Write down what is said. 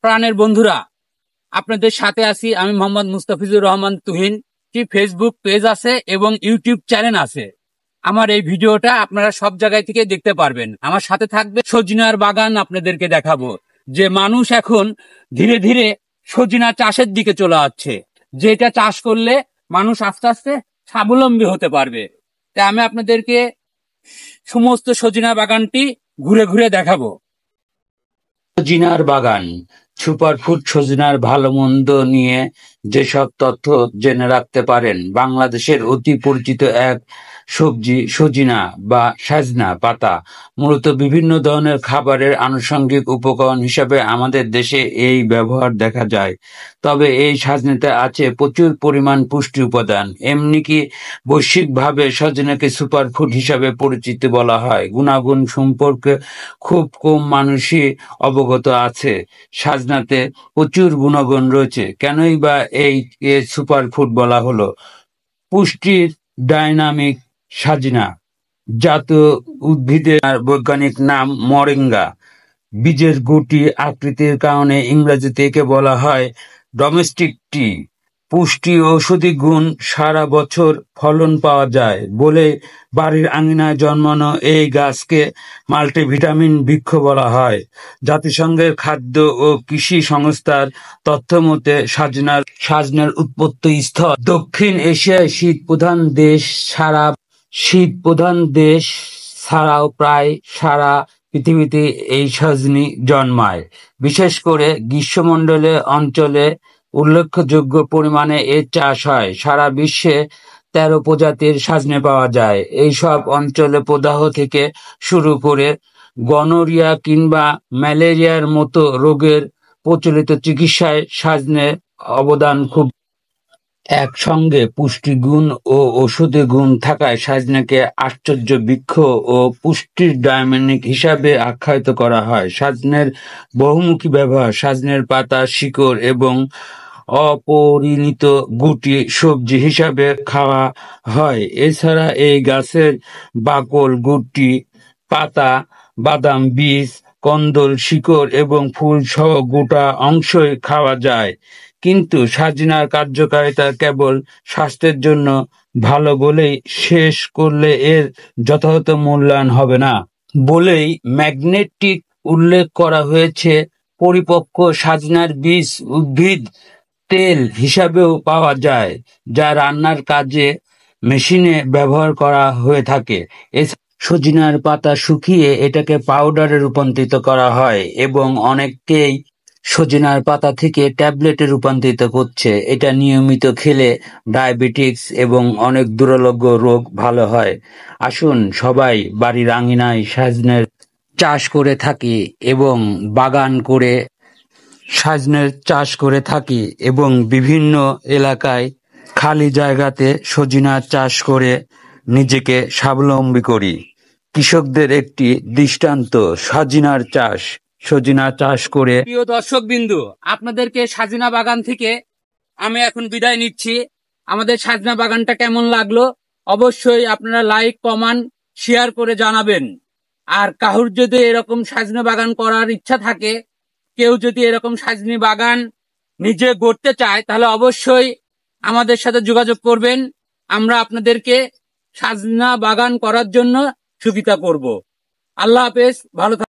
প্রাণের বন্ধুরা, আপনাদের সাথে আছি আমি মোহাম্মদ মুস্তাফিজুর রহমান তুহিন। ফেসবুক পেজ আছে এবং ইউটিউব চ্যানেল আছে। আমার এই ভিডিওটা আপনারা সব জায়গায় থেকে দেখতে পারবেন। আমার সাথে থাকবে সজিনার বাগান আপনাদেরকে দেখাবো, যে মানুষ এখন ধীরে ধীরে সজিনা চাষের দিকে চলে যাচ্ছে, যেটা চাষ করলে মানুষ আস্তে আস্তে স্বাবলম্বী হতে পারবে। তাই আমি আপনাদেরকে সমস্ত সজিনা বাগানটি ঘুরে ঘুরে দেখাবো। সজিনার বাগান, সুপারফুড সজিনার ভালো মন্দ নিয়ে যেসব তথ্য জেনে রাখতে পারেন। বাংলাদেশের অতি পরিচিত এক সবজি সজিনা বা সাজনা পাতা মূলত বিভিন্ন ধরনের খাবারের আনুষঙ্গিক উপকরণ হিসাবে আমাদের দেশে এই ব্যবহার দেখা যায়। তবে এই সাজনাতে আছে প্রচুর পরিমাণ পুষ্টি উপাদান। এমনকি বৈশ্বিকভাবে সজিনাকে সুপারফুড হিসাবে পরিচিত বলা হয়। গুণাগুণ সম্পর্কে খুব কম মানুষই অবগত আছে। সাজনাতে প্রচুর গুণাগুণ রয়েছে। কেনই বা এই সুপারফুড বলা হলো? পুষ্টির ডাইনামিক সাজনা জাতীয় উদ্ভিদের বৈজ্ঞানিক নাম মরিঙ্গা। বীজের গুটি আকৃতির কারণে ইংরেজিতে একে বলা হয় ডোমেস্টিক টি। পুষ্টি ঔষধি গুণ, সারা বছর ফলন পাওয়া যায় বলে বাড়ির আঙিনায় জন্মানো এই গাছকে মাল্টিভিটামিন বৃক্ষ বলা হয়। জাতিসংঘের খাদ্য ও কৃষি সংস্থার তথ্য মতে সাজনার উৎপত্তি স্থল দক্ষিণ এশিয়ায় শীত প্রধান দেশ ছাড়াও প্রায় সারা পৃথিবীতে এই সজনি জন্মায়। বিশেষ করে গ্রীষ্মমণ্ডলীয় অঞ্চলে উল্লেখযোগ্য পরিমাণে এর চাষ হয়। সারা বিশ্বে 13 প্রজাতির সজনে পাওয়া যায়। এইসব অঞ্চলে প্রদাহ থেকে শুরু করে গনোরিয়া কিংবা ম্যালেরিয়ার মতো রোগের প্রচলিত চিকিৎসায় সজনের অবদান খুব। একসঙ্গে পুষ্টিগুণ ও ঔষধি গুণ থাকায় সজনাকে আশ্চর্য বৃক্ষ ও পুষ্টির ডায়মন্ড হিসাবে আখ্যায়িত করা হয়। সজনের বহুমুখী ব্যবহার: সজনের পাতা, শিকড় এবং অপরিণত গুটি সবজি হিসাবে খাওয়া হয়। এছাড়া এই গাছের বাকল, গুটি, পাতা, বাদাম, বীজ, কন্দল, শিকড় এবং ফুল সহ গোটা অংশই খাওয়া যায়। কিন্তু সজনার কার্যকারিতা কেবল স্বাস্থ্যের জন্য ভালো বলেই শেষ করলে এর যথাযথ মূল্যায়ন হবে না বলেই ম্যাগনেটিক উল্লেখ করা হয়েছে। পরিপক্ক সজনার বীজ উদ্ভিদ তেল হিসাবেও পাওয়া যায়, যা রান্নার কাজে মেশিনে ব্যবহার করা হয়ে থাকে। সজিনার পাতা শুকিয়ে এটাকে পাউডারে রূপান্তরিত করা হয় এবং অনেকেই সজিনার পাতা থেকে ট্যাবলেটে রূপান্তরিত করছে। এটা নিয়মিত খেলে ডায়াবেটিস এবং অনেক দুরারোগ্য রোগ ভালো হয়। আসুন সবাই বাড়ির আঙিনায় সজনের চাষ করে থাকি এবং বাগান করে সজনের চাষ করে থাকি এবং বিভিন্ন এলাকায় খালি জায়গাতে সজিনা চাষ করে নিজেকে স্বাবলম্বী করি। কৃষকদের একটি দৃষ্টান্ত সজিনা চাষ করে। প্রিয় দর্শক বিন্দু, আপনাদেরকে সজিনা বাগান থেকে আমি এখন বিদায় নিচ্ছি। আমাদের সজিনা বাগানটা কেমন লাগলো অবশ্যই আপনারা লাইক, কমেন্ট, শেয়ার করে জানাবেন। আর কারুর যদি এরকম সজিনা বাগান করার ইচ্ছা থাকে, কেউ যদি এরকম সজনি বাগান নিজে গড়তে চায়, তাহলে অবশ্যই আমাদের সাথে যোগাযোগ করবেন। আমরা আপনাদেরকে সজনা বাগান করার জন্য সুবিধা করব। আল্লাহ হাফেজ, ভালো থাকবেন।